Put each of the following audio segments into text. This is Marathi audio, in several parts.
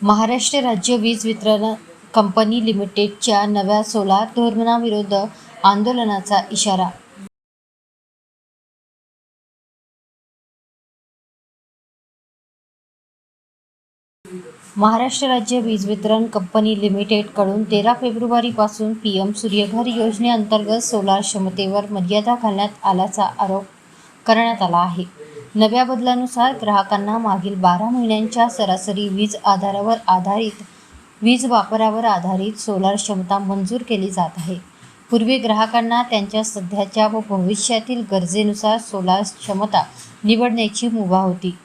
महाराष्ट्र राज्य वीज वितरण कंपनी लिमिटेडच्या नव्या सोलार धोरणाविरोधात आंदोलनाचा इशारा। महाराष्ट्र राज्य वीज वितरण कंपनी लिमिटेडकडून 13 फेब्रुवारीपासून पीएम सूर्यघर योजनेअंतर्गत सोलार क्षमतेवर मर्यादा घालण्यात आल्याचा आरोप करण्यात आला आहे। नव्या बदलानुसार ग्राहकांना मागील 12 महिन्यांच्या सरासरी वीज वापरावर आधारित सोलार क्षमता मंजूर केली जात आहे। पूर्वी ग्राहकांना त्यांच्या सध्याच्या व भविष्यातील गरजेनुसार सोलार क्षमता निवडण्याची मुभा होती।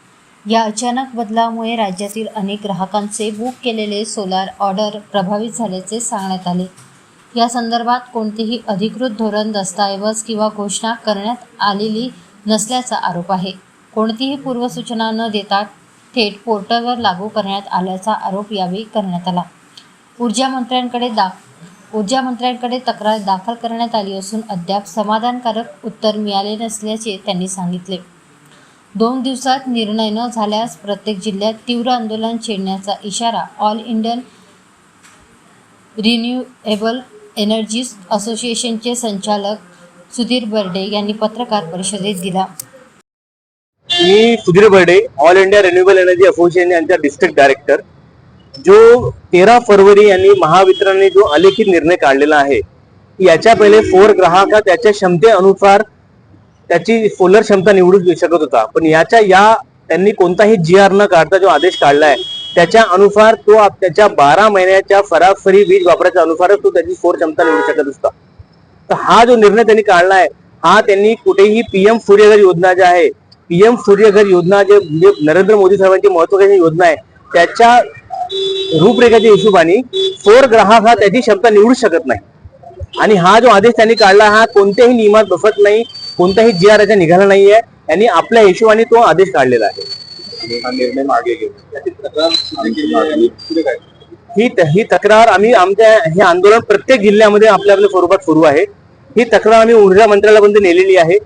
या अचानक बदलामुळे राज्यातील अनेक ग्राहकांचे बुक केलेले सोलार ऑर्डर प्रभावित झाल्याचे सांगण्यात आले। या संदर्भात कोणतेही अधिकृत धोरण, दस्तऐवज किंवा घोषणा करण्यात आलेली नसल्याचा आरोप आहे। कोणतीही पूर्वसूचना न देता थेट पोर्टलवर लागू करण्यात आल्याचा आरोप यावेळी करण्यात आला। ऊर्जा मंत्र्यांकडे तक्रार दाखल करण्यात आली असून अद्याप समाधानकारक उत्तर मिळाले नसल्याचे त्यांनी सांगितले। 2 दिवसात निर्णय न झाल्यास प्रत्येक जिल्ह्यात तीव्र आंदोलन छेडण्याचा इशारा ऑल इंडियन रिन्युएबल एनर्जी असोसिएशनचे संचालक सुधीर बर्डे यांनी पत्रकार परिषदेत दिला। मी Sudhir Barde, all India renewable energy association यांचा डिस्ट्रिक्ट डायरेक्टर। जो 13 फरवरी यांनी महावितरणने जो अलिखित निर्णय काढलेला आहे, याच्या पहिले 4 ग्राहक त्याच्या क्षमतेनुसार त्याची सोलर क्षमता निवडू शकत होता, पण त्यांनी कोणताही जीआर न काढता जो आदेश काढलाय त्याच्या अनुसार तो त्याच्या 12 महिन्याच्या सरासरी वीज वापराच्या अनुसारच तो त्याची सौर क्षमता निवडू शकत असता। तर हा जो निर्णय त्यांनी काढलाय, हा त्यांनी कुठेही पीएम सूर्यघर योजना जे आहे, पीएम सूर्यघर योजना जे नरेंद्र मोदी साहेबांची महत्त्वाची योजना आहे, त्याच्या रूपरेषेच्या हिशोबाने सौर ग्राहक हा त्याची क्षमता निवडू शकत नाही। आणि हा जो आदेश त्यांनी काढला, हा कोणत्याही नियमात बसत नाही, कोणताही जीआर याचा निघाला नाहीये। यांनी आपल्या हिशोबाने तो आदेश काढलेला आहे। हा निर्णय मागे ही तक्रार आम्ही हे आंदोलन प्रत्येक जिल्ह्यामध्ये आपल्या स्वरूपात सुरू आहे। ही तक्रार आम्ही ऊर्जा मंत्रालयापर्यंत नेलेली आहे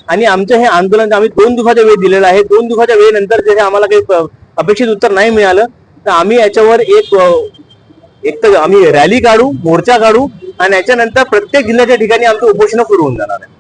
आणि आमचं हे आंदोलन आम्ही 2 दिवसाचा वेळ दिलेला आहे। 2 दिवसाच्या वेळेनंतर जर आम्हाला काही अपेक्षित उत्तर नाही मिळालं तर आम्ही याच्यावर एक तर आम्ही रॅली काढू, मोर्चा काढू आणि याच्यानंतर प्रत्येक जिल्ह्याच्या ठिकाणी आमचं उपोषण सुरू होऊन जाणार आहे।